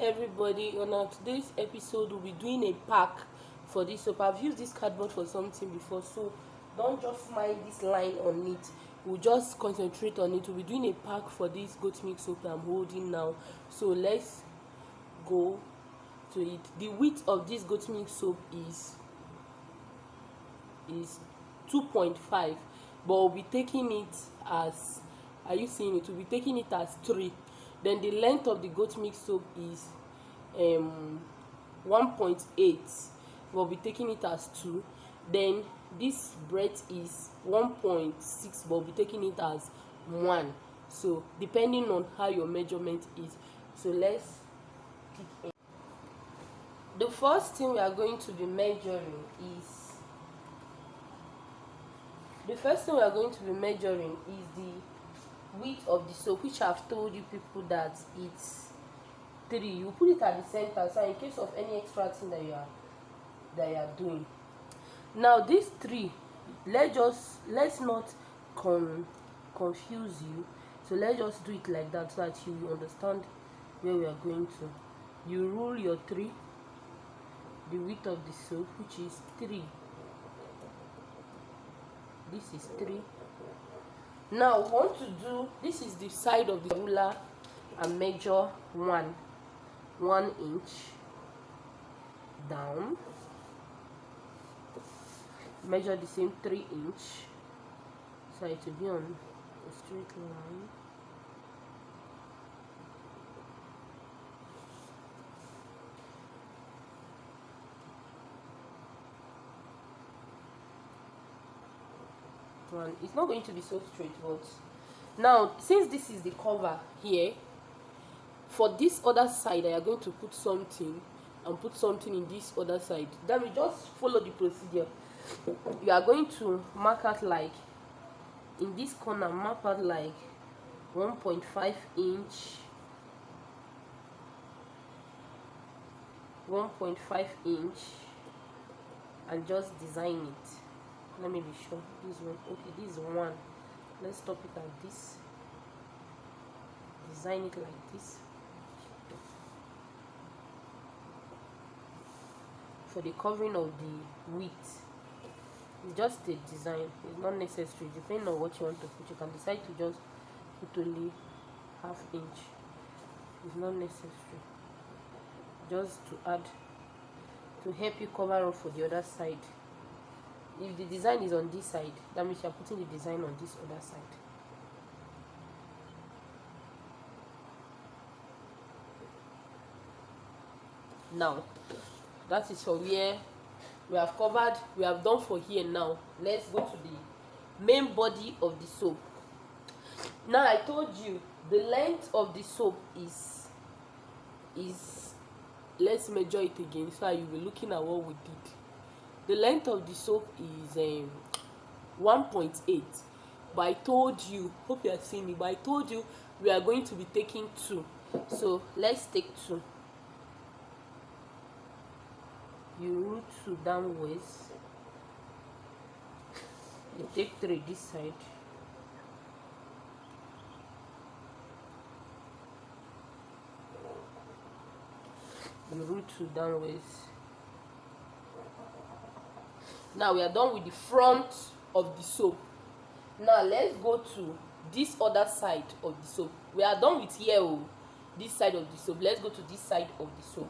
everybody. On our today's episode we'll be doing a pack for this soap. I've used this cardboard for something before, so don't just mind this line on it. We'll just concentrate on it. We'll be doing a pack for this goat milk soap I'm holding now. So let's go to it. The width of this goat milk soap is 2.5, but we'll be taking it as, are you seeing it? We'll be taking it as 3. Then the length of the goat milk soap is 1.8. We'll be taking it as 2. Then this breadth is 1.6, but we'll be taking it as 1. So depending on how your measurement is. So let's kick in. The first thing we are going to be measuring is the width of the soap, which I've told you people that it's 3. You put it at the center, so in case of any extra thing that you are doing. Now this 3, let's not confuse you. So let's just do it like that so that you will understand where we are going to. You rule your 3, the width of the soap, which is 3. This is 3. Now we want to do, this is the side of the ruler, and measure 1 inch down. Measure the same 3 inch, so it will be on a straight line. It's not going to be so straight, but now since this is the cover here, for this other side I are going to put something and put something in this other side. Then we just follow the procedure. You are going to mark out, like in this corner, mark out like 1.5 inch, 1.5 inch, and just design it. Let me be sure. This one, okay, this is 1. Let's stop it at this. Design it like this. For the covering of the width, it's just a design. It's not necessary. Depending on what you want to put, you can decide to just put only ½ inch. It's not necessary. Just to add, to help you cover up for the other side. If the design is on this side, that means you are putting the design on this other side. Now, that is for where we have covered, we have done for here. Now, let's go to the main body of the soap. Now, I told you the length of the soap is let's measure it again so you will be looking at what we did. The length of the soap is 1.8, but I told you, hope you are seeing me, but I told you we are going to be taking 2. So let's take 2. You root 2 downwards. You take 3 this side. You root 2 downwards. Now we are done with the front of the soap. Now let's go to this other side of the soap. We are done with here, this side of the soap. Let's go to this side of the soap,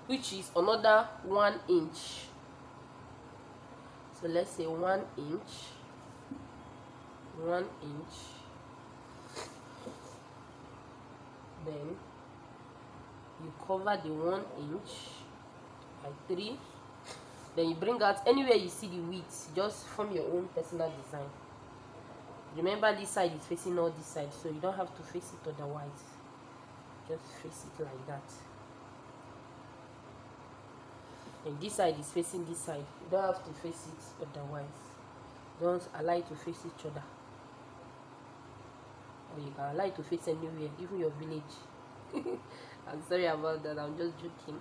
which is another 1 inch. So let's say 1 inch. 1 inch. Then you cover the 1 inch by 3. Then you bring out anywhere you see the width, just form your own personal design. Remember, this side is facing all this side, so you don't have to face it otherwise. Just face it like that. And this side is facing this side. You don't have to face it otherwise. Don't allow it to face each other. Or you can allow it to face anywhere, even your village. I'm sorry about that, I'm just joking.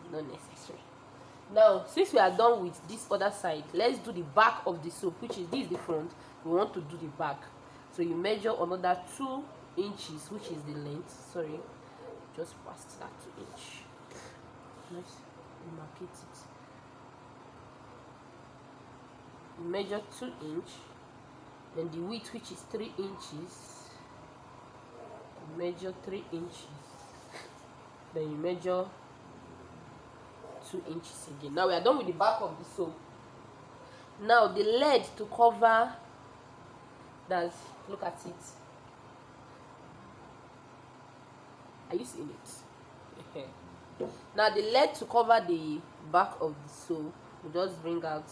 It's not necessary. Now, since we are done with this other side, let's do the back of the soap, which is, this is the front. We want to do the back. So you measure another 2 inches, which is the length. Sorry, just past that 2 inch. Let's demarcate it. You measure 2 inch, then the width, which is 3 inches, you measure 3 inches, then you measure 2 inches again. Now we are done with the back of the sew. Now the lead to cover that, look at it. Are you seeing it? Now the lead to cover the back of the sew, we just bring out,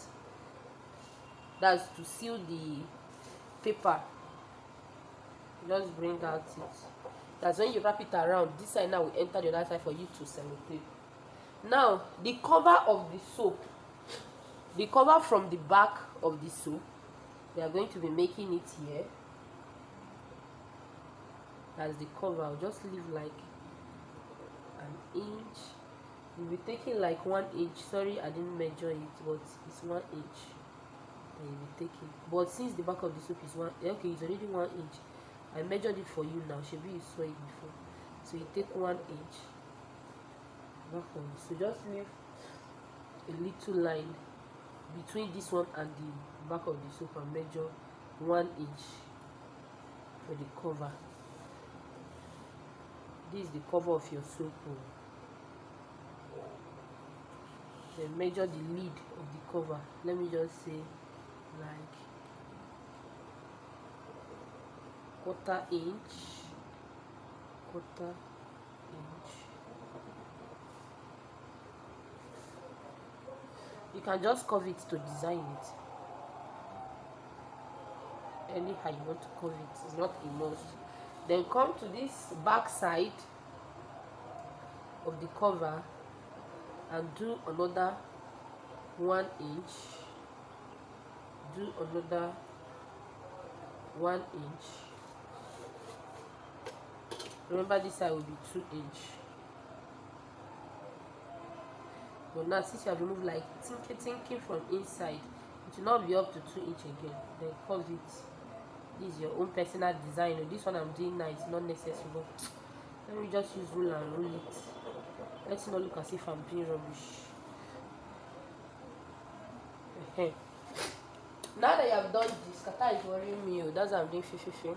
that's to seal the paper. Just bring out it. That's when you wrap it around. This side now will enter the other side for you to sellotape. Now the cover of the soap, the cover from the back of the soap, we are going to be making it here. That's the cover. I'll just leave like an inch. We'll be taking like 1 inch. Sorry, I didn't measure it, but it's 1 inch that you'll be taking. But since the back of the soap is okay, it's already 1 inch. I measured it for you now. Should be you saw it before. So you take 1 inch back on it. So just leave a little line between this one and the back of the soap and measure 1 inch for the cover. This is the cover of your soap. Then measure the lid of the cover. Let me just say like 1/4 inch, 1/4 inch. You can just curve it to design it. Anyhow you want to curve it, it's not a must. Then come to this back side of the cover and do another 1 inch. Do another 1 inch. Remember this side will be 2 inch. But now since you have removed like thinking from inside, it will not be up to 2 inch again. Then curve it. This is your own personal design. This one I'm doing now is not necessary, but let me just use ruler and rule it. Let's not look as if I'm being rubbish. Now that you have done this, kata is worrying me. That's why I'm doing fifi.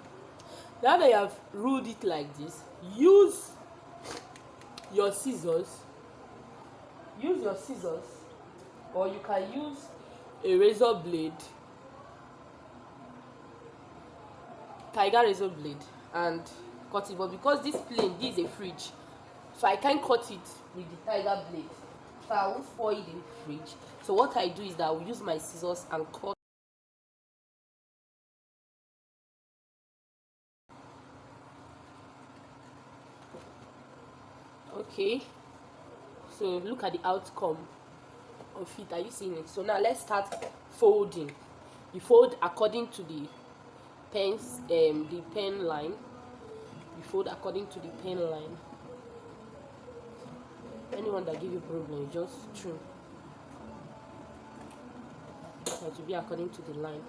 Now that you have ruled it like this, use your scissors. Use your scissors, or you can use a razor blade, tiger razor blade, and cut it. But because this is a fridge, so I can't cut it with the tiger blade, so I won't spoil the fridge. So what I do is that I will use my scissors and cut. Okay, so look at the outcome of it. Are you seeing it? So now let's start folding. You fold according to the pen line. You fold according to the pen line. Anyone that give you problem, you just trim. It has to be according to the line.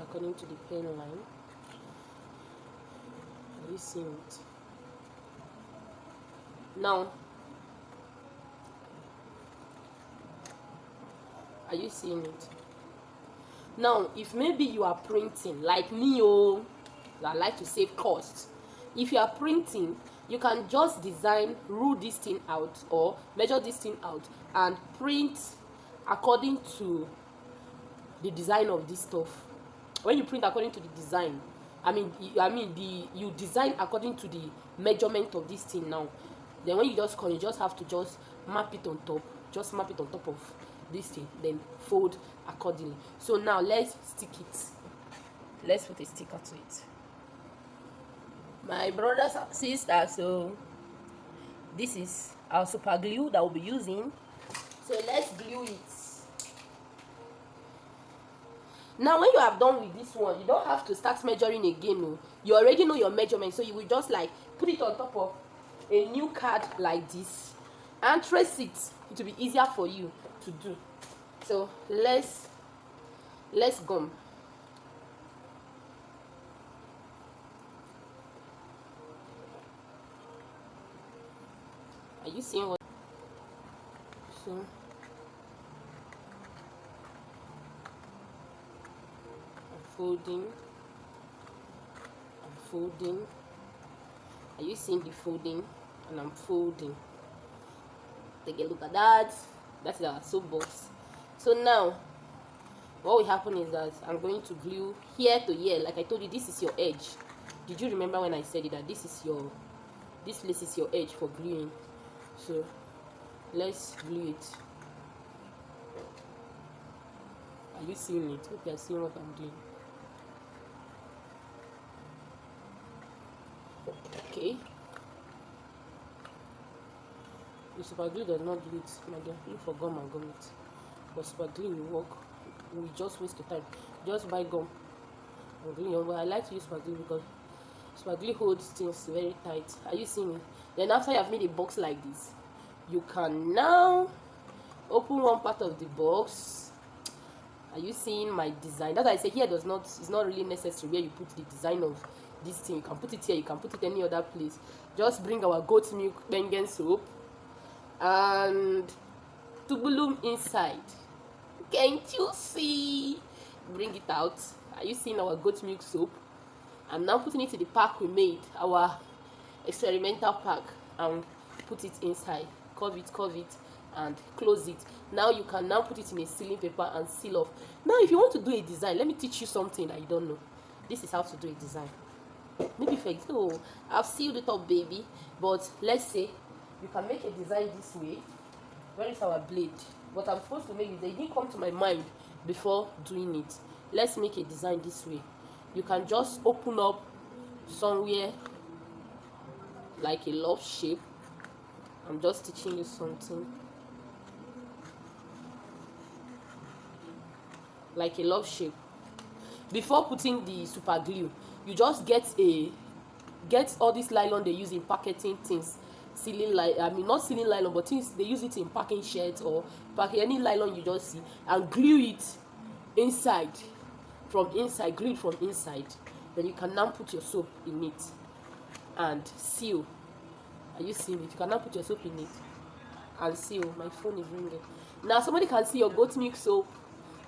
According to the pen line. Are you seeing it? Now, are you seeing it? Now, if maybe you are printing like me, I like to save costs. If you are printing, you can just rule this thing out or measure this thing out and print according to the design of this stuff. When you print according to the design, you design according to the measurement of this thing now. Then when you just come, you just have to just map it on top. Just map it on top of this thing, then fold accordingly. So now let's stick it. Let's put a sticker to it. My brothers and sisters, so this is our super glue that we'll be using. So let's glue it. Now when you have done with this one, you don't have to start measuring again. No, you already know your measurement, so you will just like put it on top of a new card like this and trace it. It will be easier for you to do. So let's gum. Are you seeing what? So folding. I'm folding. Are you seeing the folding? And I'm folding. Take a look at that. That is our soap box. So now what will happen is that I'm going to glue here to here. Like I told you, this is your edge. Did you remember when I said it, that this place is your edge for gluing? So let's glue it. Are you seeing it? Hope you are seeing what I'm doing. Okay. The super glue does not do it, my dear. Look for gum and gum it. But super glue will work. We just waste the time. Just buy gum and glue. But I like to use super glue because super glue holds things very tight. Are you seeing it? Then after you have made a box like this, you can now open one part of the box. Are you seeing my design? That's why I say here it's not really necessary where you put the design of this thing. You can put it here, you can put it any other place. Just bring our goat milk Bengen soap and tubulum inside. Can't you see? Bring it out. Are you seeing our goat milk soap? I'm now putting it in the pack we made, our experimental pack, and put it inside. Cover it and close it. Now you can now put it in a sealing paper and seal off. Now if you want to do a design, let me teach you something that you don't know. This is how to do a design. Maybe for example, I've sealed it up, baby, but let's say you can make a design this way. Where is our blade? What I'm supposed to make is, they didn't come to my mind before doing it. Let's make a design this way. You can just open up somewhere like a love shape. I'm just teaching you something like a love shape. Before putting the super glue, you just get all this nylon they use in packaging things. Not sealing nylon, but things they use it in packing shirts or packing any nylon you just see, and glue it inside. Glue it from inside. Then you can now put your soap in it and seal. Are you seeing it? You can now put your soap in it and seal. My phone is ringing. Now somebody can see your goat milk soap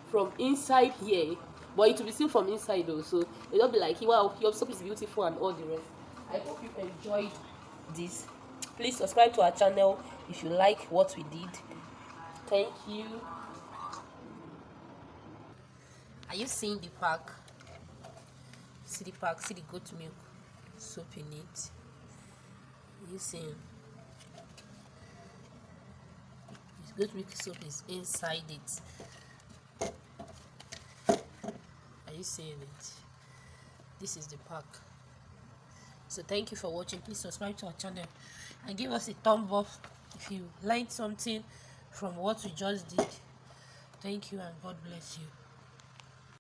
from inside here, but it will be sealed from inside though, so it will be like, wow, your soap is beautiful and all the rest. I hope you enjoyed this. Please subscribe to our channel if you like what we did. Thank you. Are you seeing the pack? See the pack, see the goat milk soap in it. Are you seeing? The goat milk soap is inside it. Are you seeing it? This is the pack. So thank you for watching. Please subscribe to our channel and give us a thumb up if you learned something from what we just did. Thank you and God bless you.